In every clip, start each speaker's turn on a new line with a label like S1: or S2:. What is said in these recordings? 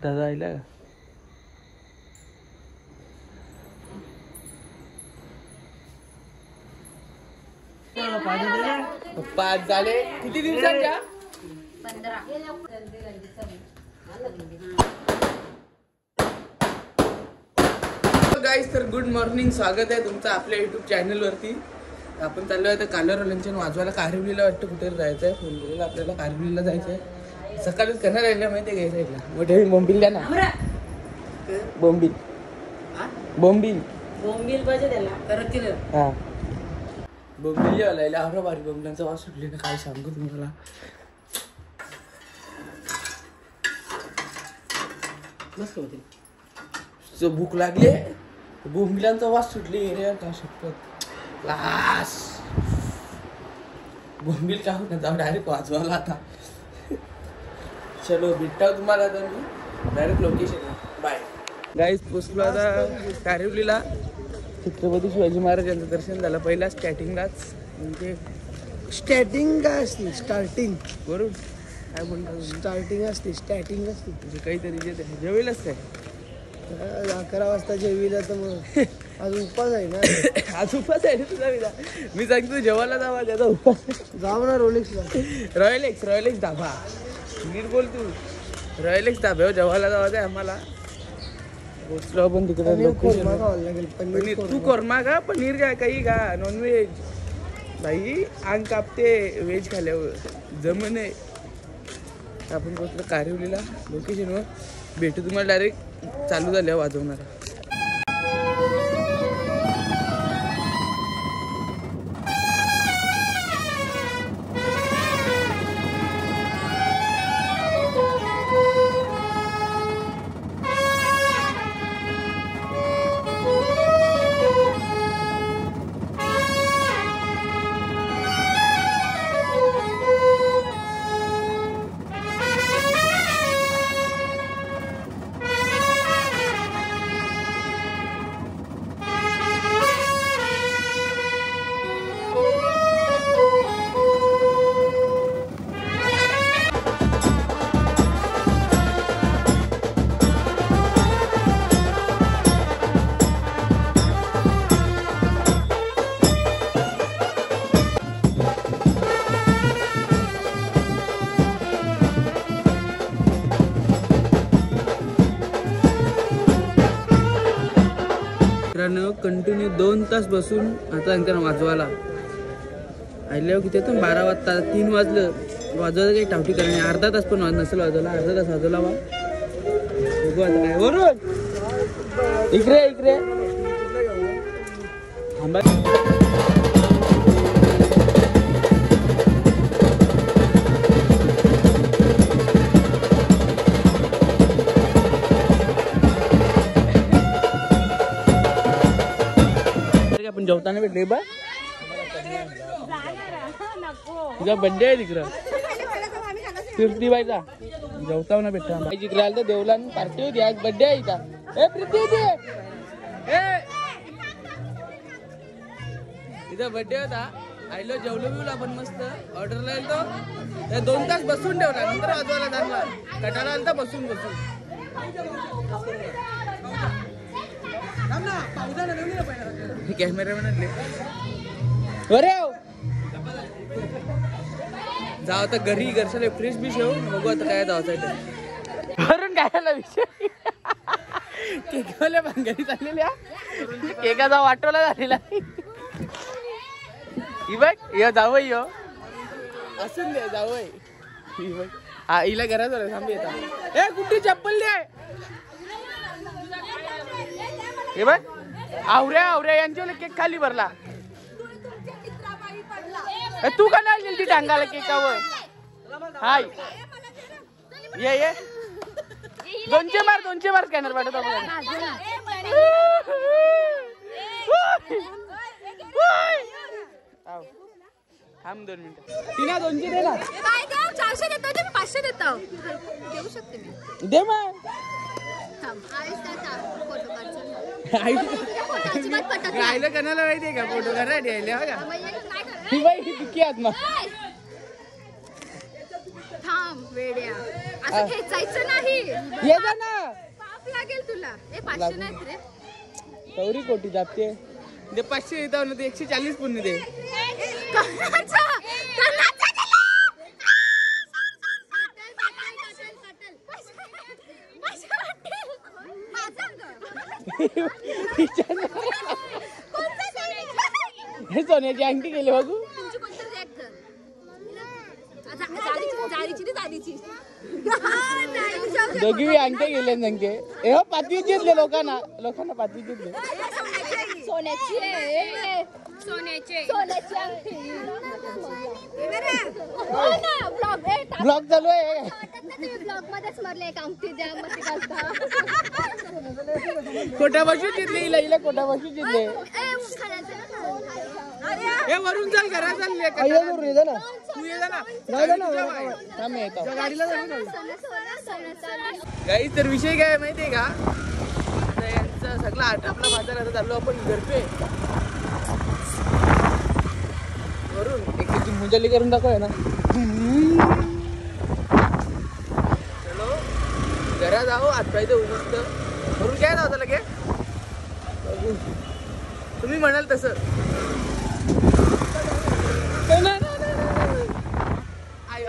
S1: दादा आयला पाच झाले. किती दिवसांच्या?
S2: 15.
S1: गाईस तर गुड मॉर्निंग, स्वागत आहे तुमचं आपल्या युट्यूब चॅनलवरती. आपण चाललो आहे तर कालर लंचन वाजवायला कारिवलीला. वाटतं कुठे जायचं आहे. फोन केलेला आपल्याला कारिवलीला जायचं आहे. सकाळीच करणार राहिलं माहिती आहे का साईडला मोठे बोंबील द्या ना. बोंबील बोंबील
S2: बोंबील पाहिजे त्याला तर केलं.
S1: हां बोंबील जेवायला आवरा भारी बोंबलांचा वास सुटले ना काय सांगू तुम्हाला.
S2: मस्त होते.
S1: जो भूक लागली बोंबिलांचा वास सुटली रे का शपथ. लास बोंबील का होत जाऊ डायरेक्ट वाजवायला आता. चलो भेटता तुम्हाला आता मी डायरेक्ट लोकेशन. Bye guys. पोचलो आता कारिवलीला. छत्रपती शिवाजी महाराज यांचं दर्शन झालं पहिला स्टार्टिंगलाच. म्हणजे
S3: स्टार्टिंग काय असते? स्टार्टिंग
S1: वरून काय बोलतो
S3: स्टार्टिंग असते. स्टार्टिंग असते
S1: म्हणजे काहीतरी जे जेवेलच काय
S3: 11 वाजता जेवीला तर मग आज उपास आहे ना.
S1: आज उपास आहे तुझा विधा. मी सांगतो जेवायला जावा त्याचा उपास.
S3: जाऊ ना रोलेक्सला.
S1: रॉयल एक्स धाबा. नीट बोल तू. रॉयल एक्स धाब्यावर जेवायला जावायचं आहे आम्हाला. पोचलो आपण तिकडे.
S3: कोरमा खावं लागेल. पनीर
S1: तू कोरमा का पनीर का काही का नॉनव्हेज. भाई अंग कापते व्हेज खाल्यावर जमन आहे. आपण पोचलो कारिवलीला लोकेशनवर. भेटू तुम्हाला डायरेक्ट चालू झाल्यावर वाजवणार. कंटिन्यू 2 तास बसून आता अंकन वाजवायला आल्यावर किती तर 12 वाजता 3 वाजलं वाजवायला काही टावटी करणे. अर्धा तास पण वाज नसेल वाजवला. अर्धा तास वाजवला वा बघू आता काय. वरून इकडे थांबा. आपण जेवताना भेटले बा. तुझा बड्डे आहे तिकडं कीर्तीबाईचा. जेवताना भेटता तिकडे आलं तर देवला पार्टी होती. आज बड्डे आहे इथं. ए प्रीती होती इथं बड्डे होता. आयलो जेवलो बिवलो आपण मस्त. ऑर्डरला आलो 2 तास बसून ठेवला. नंतर वाजवायला जाणला. कटाला आलं तर बसून कॅमेरामॅन आणले. अरे जाऊ आता घरी घरच्याला फ्रेश बी ठेवू. बघू आता काय जायचं घरून काय विषय. केकवाल्या भांगरी चाललेल्या. केकाचा वाटोला झालेला. ही बघ यो जावई यो असून दे जावई. ही बघ हा हिला घरात थांबी येतात. ए कुठे चप्पल दे. हे बघ आवऱ्या यांच्या केक खाली भरला. तू का नाही गेली ती टांगाला केकावर. हाय ये 200 मार स्कॅनर पाठवतो आपल्याला. थांब 2 मिनिटं. तिला 200 दे ना.
S2: 400 देतो ते 500 देतो. देऊ शकते मी.
S1: दे मग. राहिलं कणाला माहितीये का फोटो करायला यायला बघा. ही बाई ही दुखी आत्मा.
S2: थांब वेड्या असं खेचायचं नाही.
S1: ये जा ना.
S2: लागेल तुला. ए 500 नाहीत रे.
S1: कवरी कोटी जापते ते 500 येतात ना ते 140 पुण्य दे.
S2: कणाचा दिला.
S1: हे सोन्याची अंगठी गेली बघू.
S2: तुमची कोणतं रिॲक्ट कर. जारीची.
S1: दोघी बी अंगठे गेले सांगते. हे हो पाचवी जिंकले लोकांना पाचवी जिंकले.
S2: सोन्याची अंगठी.
S1: ब्लॉग चालू आहे.
S2: ब्लॉग मध्येच मारले एक अंगठी द्या मग घालता.
S1: कोटा बशी जिंकले हिला कोटा बशी जिंकले. हे वरून चाल घरा चाल
S3: ना
S1: तू ये ना
S3: गाडीला
S1: गाई. तर विषय काय माहितीये का, आता यांचा सगळा आटापला बाजार आता चाललो आपण करतोय वरून एक मुंजली करून दाखव ना. चलो घरा जाऊ हातपाय देऊ मस्त. वरून काय जाऊ लगे तुम्ही म्हणाल तसं.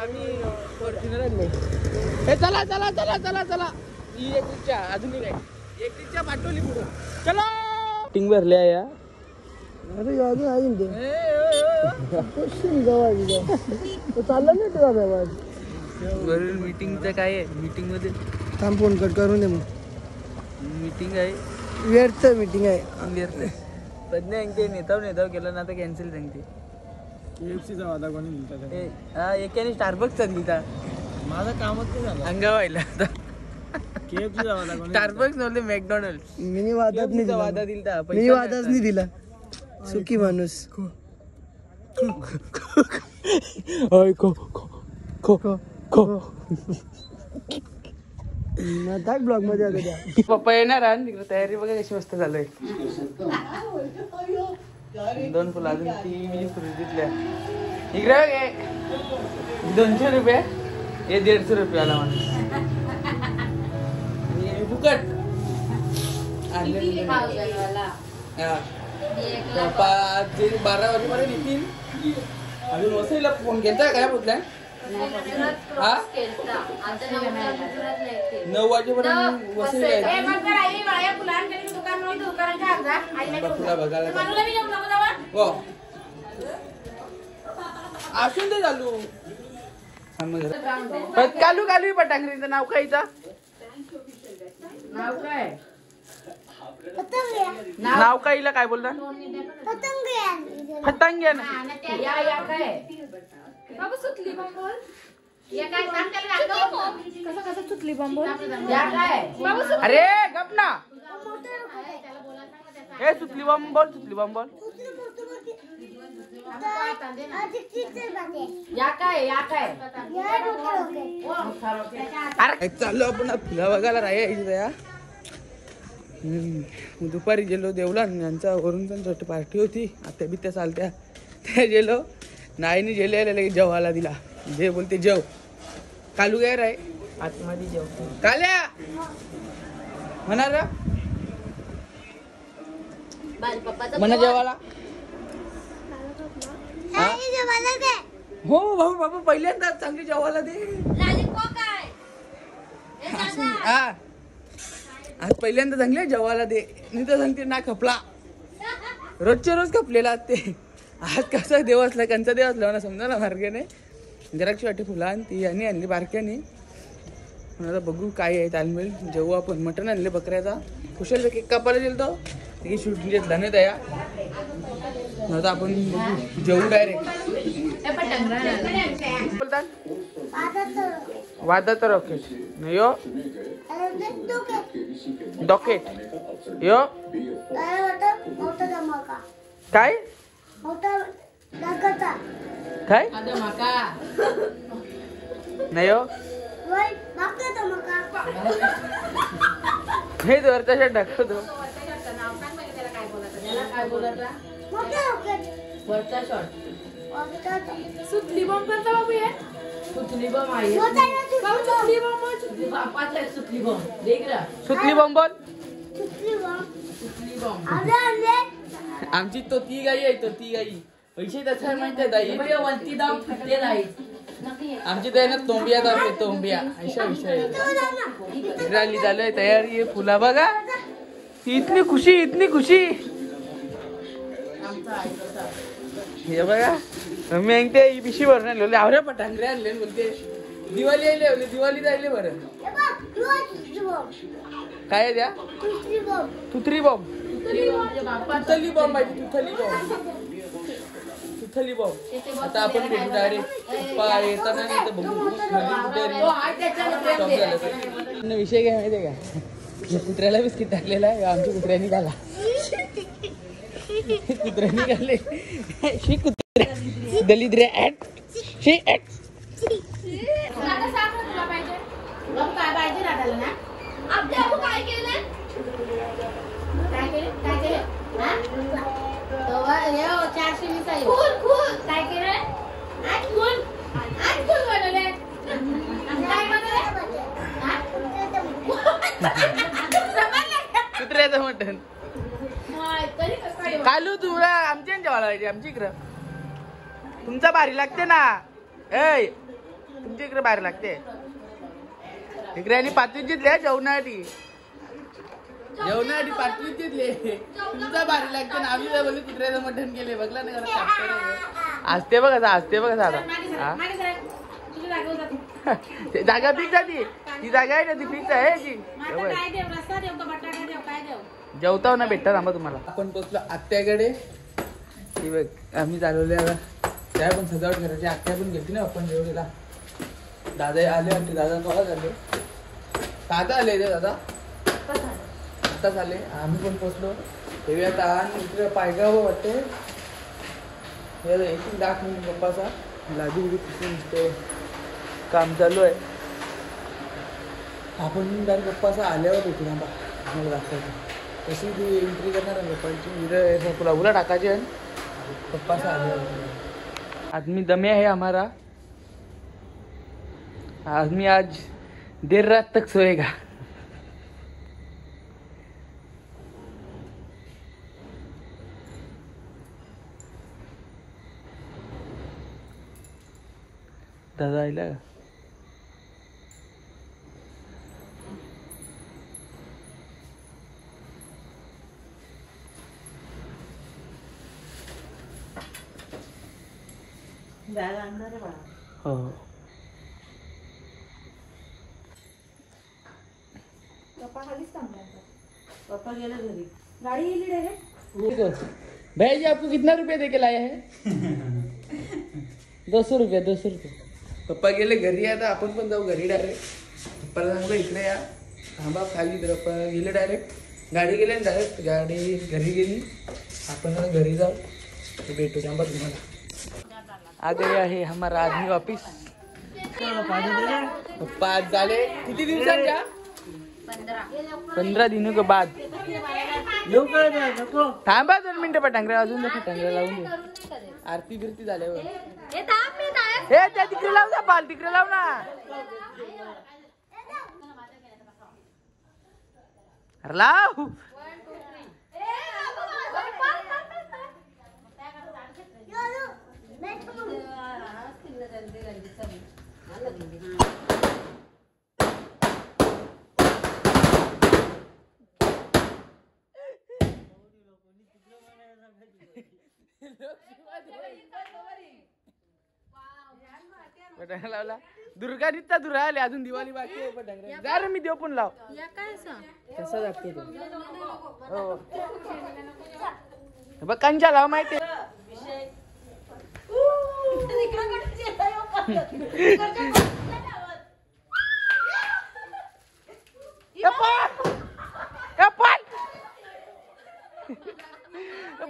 S1: आम्ही फॉर्च्युनर आणले. हे चला ही एक रिक्षा अजून काय एक रिक्षा पाठवली पुढं. चला टिंग भरल्या या.
S3: अरे अजून अजून ते चाललं नाही तुला
S1: वरून मीटिंगचं काय आहे. मीटिंग मध्ये
S3: थांब फोन कट करून दे. मग
S1: मीटिंग आहे
S3: व्यर्थ मीटिंग आहे.
S1: पद्ने सांगते नेताव केलं ना आता कॅन्सल सांगते.
S3: KFCचा वादा कोणी दिलता?
S1: एकाने स्टारबक्सचा दिलता.
S3: माझं कामच नाही झालं.
S1: अंगावायला आता
S3: KFCचा वादा कोणी
S1: स्टारबक्स नव्हते मॅकडॉनल्ड.
S3: मी वादाच नाही दिला.
S1: वादा दिलता.
S3: मी वादाच नाही दिला. सुखी माणूस. ब्लॉग मध्ये आलो त्या.
S1: पप्पा येणार आणि तिकडे तयारी बघा कशी मस्त चालू आहे. 2 फुलं अजून 3 फुलं तिथल्या इकडे 200 रुपये. हे 150 रुपयाला माणूस फुकट आणले. 12 वाजेपर्यंत येतील. अजून वसईला फोन घेता काय बोलताय. 9 वाजेपर्यंत वसईला फुला बघायला असून ते चालू. कालू पटांगरीचं नाव काय इथं. नाव काय इला काय बोलता. पतंग्या ना
S2: कसं सुटली बंबोल.
S1: अरे गप ना. हे सुटली बंबोल अरे चाललो आपण फुला बघायला राहायचं. दुपारी गेलो देवला यांचा वरून पण छोटी पार्टी होती. आत्या बित्या चालत्या त्या गेलो. नाईने गेले जेवायला दिला. जे बोलते जेव. कालू गैर आहे आतमध्ये जेव. काल्या म्हणा म्हणा जेवायला. हो भाऊ बाबा पहिल्यांदा चांगली जेवायला दे. आज पहिल्यांदा चांगले जेवायला दे. नाही तर सांगते ना खपला. रोजच्या रोज खपलेला ते. आज कसा देव असला कंचा देव असला ना समजा ना मार्गाने. जराक्षी वाटी फुला आणि ती आणि आणली बारक्याने. आता बघू काय आहे तालमेल. जेवू आपण. मटण आणले बकऱ्याचा. कुशल केक कापायला गेलतो. ती शूटिंग घेतला नाही तया. आता आपण जेवू डायरेक्ट. बोलतात वादा तर रॉकेट नाही हो. डॉकेट यो काय काय नाही हो. हे तर तशा दाखवतो.
S2: सुतली बॉम्ब करता बाबू. सुतली बॉम्ब आहे.
S1: सुतली बॉम्ब बोल. आमची तो ती गाई आहे, तो ती गाई पैसे त्याचा माहिती आहे वरती दाम फुटलेला आहे. आमची तर ना तोंबिया दाम आहे, तोंबिया अशा विषय तिकडे झालंय तयारी आहे. फुला बघा इतनी खुशी हे बघा. मी आणते ही पिशी भरून आणले आवऱ्या पटांगरे आणले बोलते दिवाळी आले बोलते दिवाळी जायले बरं. काय आहे त्या तुथरी बॉम्ब तुथली बॉम्ब आहे तुथली बॉम्ब. आता आपण भेटू डायरेक्ट येताना नाही तर बघू विषय काय माहितीये का. कुत्र्याला बिस्किट टाकलेला आहे आमच्या कुत्र्यानी खाला. कुत्र्यानी खाल्ले शी कुत्र्या दलिद्रे ऍट शी ऍट. कुत्र्याचं मटण कालू तुला आमच्या जेवायला आमच्या इकडं तुमचा भारी लागते ना. ऐ तुमच्या इकडे भारी लागते इकडे. आणि पाचवीत जितले जेवणासाठी पाचवीत जितले तुमचा भारी लागते ना. आम्ही बोलले कुत्र्याचं मटण केले बघला ना असते बघा असते बघा आता जागा फिक्स आहे ती जागा आहे ना ती फिक्स आहे ती. जेवताव ना भेटतात आम्हाला तुम्हाला. आपण पोचलो आत्याकडे. आम्ही चालवले आता त्या पण सजावट करायची. आत्या पण घेतली ना आपण जेवढेला. दादा आले आणि दादा कवा झाले दादा आले ते दादा आत्ताच आले. आम्ही पण पोचलो तेव्हा आता. आणि इकडे पायगाव वाटते एक दाख म्हणून गप्पाचा लादी उडी काम चालू आहे. आपण डायरेक्ट गप्पाचा आल्यावर होती ना आम्हाला दाखवायचं कशी ती एंट्री करणार आहे लोकांची. तुला उला टाकायची आहे गप्पाचा आल्यावर. आदमी दमे है हमारा. आदमी आज देर रात तक सोएगा. दादा आयला का हो.
S2: पप्पा गेले घरी गाड़ी गेली डायरेक्ट.
S1: भैया जी आपको कितना रुपया दे के लाया है. 200 रुपया 200 रुपये. पप्पा गेले घरी. आता आपण पण जाऊ घरी डायरेक्ट. पप्पाला सांगू इकडे या थांबा खाली. तर पप्पा गेले डायरेक्ट गाडी गेले डायरेक्ट गाडी घरी गेली. आपण घरी जाऊ भेटू थांबा तुम्हाला. आ गया है हमारा आदमी वापिस. पप्पा आज झाले किती दिवसांच्या 15 दिनों के बाद. थांबा 2 मिनिटं पटांगऱ्या अजून पटांगऱ्या लावून दे. आरती बिरती झाल्यावर हे त्या तिकडे लाव ना पाल तिकडे लाव ना. लाव पटांगरा लावला. दुर्गा नित्ता दुर्गा आले अजून दिवाळी बाकी आहे. पटांगरा जा रे मी देव पण लाव कसा लागतो तो. हो बघ कंचा लाव माहिती.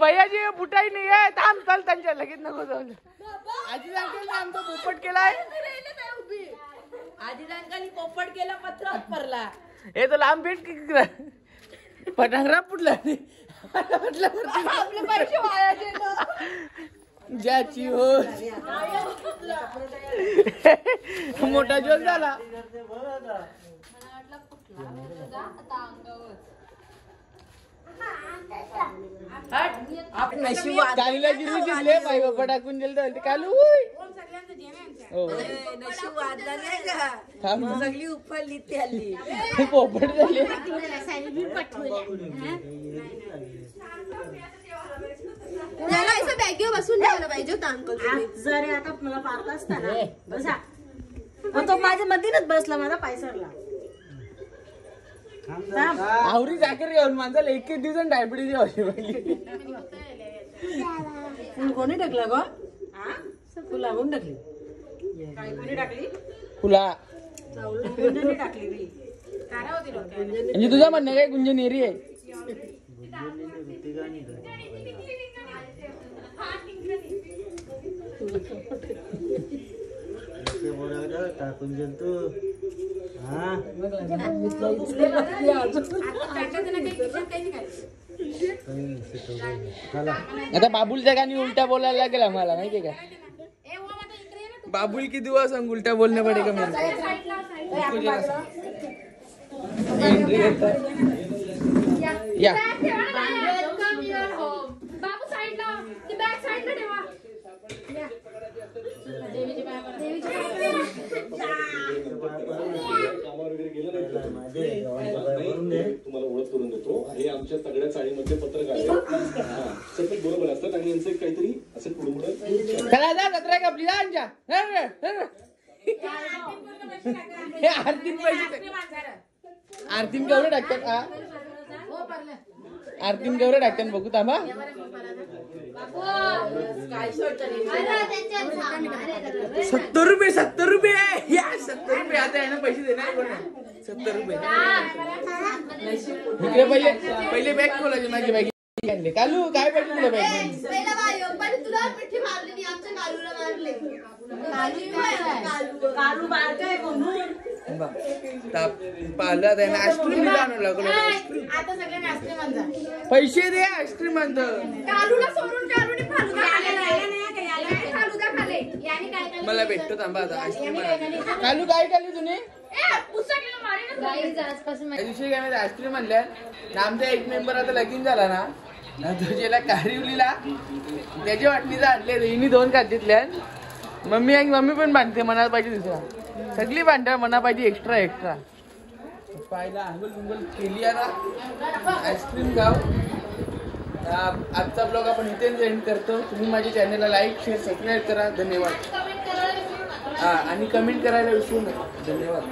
S1: भैया जी बुटाई नाही आहे. थांब चल त्यांच्या लगेच नको जाऊ. आजी सांगते ना आमचा पोपट केलाय.
S4: आजी सांगाली पोपट केला पत्रात पडला.
S1: हे तर लांब भेट पटांगरा फुटला.
S4: आपले पैसे वाया गेले.
S1: ज्याची हो मोठा जोक झाला. कालीला गिरवी दिसले बाई बाप्पा टाकून दिले तर कालू हो
S4: सगळी उपरली त्याली
S1: पोपट झाले.
S2: त्याला असं बॅगेवर बसून ठेवलं पाहिजे होतं अंकल तुम्ही.
S5: जर आता मला पाहत असताना बसा मग तो माझ्या मधीनच बसला माझा पायसरला.
S1: आवरी जाकर येऊन माणसाला एक दिवस डायबिटीज व्हायची पहिली.
S5: कोणी टाकला ग फुला कोण टाकली कोणी टाकली
S1: फुला
S5: गुंजनी टाकली मी
S1: म्हणजे तुझं म्हणणं काय गुंजन एरी आहे. आता बाबुलच्या गाणी उलटा बोलायला लागेल आम्हाला माहितीये का. बाबुल किती दिवस उलटा बोलणे पडेगा मेरे या
S2: बाबू साईडला ती बॅक साईडला ठेवा.
S6: तुम्हाला ओळख करून देतो. हे आमच्या सगळ्या चाळीमध्ये पत्रकार आहेत. सतत बरोबर असतात आणि यांचं काहीतरी असं पुढे
S1: चला जा जत्रा का आपली जा आमच्या आरतीन पैसे आरतीन केवढे टाकतात आरतीन केवढे टाकतात बघू थांबा. 70 रुपये 70 रुपये या 70 रुपये आता आहे ना पैसे देणार कोण 70 रुपये. इकडे पहिले पहिले बॅग खोलायची माझी बॅग आणले. कालू काय पाहिजे तुला बॅग.
S2: तुला पिठी मारली आमच्या कालूला मारले.
S5: कालू बारकाय म्हणून
S1: पाहिलं त्याने आईस्क्रीम आणून लागलो.
S4: आता सगळ्यांना आईस्क्रीम आणजा.
S1: पैसे दे आईस्क्रीम आणतं.
S2: कालूला सोडून कालूने फालुदा खाले. याने काय काय
S1: मला भेटतो थांबा आता आईस्क्रीम कालू काय खाल्ली तुम्ही त्या दिवशी काय माहिती आईस्क्रीम आणल्या ना. आमचा एक मेंबर आता लगीन झाला ना तुझ्याला कारिवलीला त्याची वाटणीचा आणले हिनी 2 खातीतल्या. मम्मी पण बांधते मनाला पाहिजे दुसरा सगळी बांधते मना पाहिजे एक्स्ट्रा एक्स्ट्रा. पाहिला अंगुल बिंगुल केली आता आईस्क्रीम खाऊ. आजचा ब्लॉग आपण इथेच एंड करतो. तुम्ही माझ्या चॅनलला लाईक शेअर सबस्क्राईब करा. धन्यवाद. आणि कमेंट करायला विसरू नका. धन्यवाद.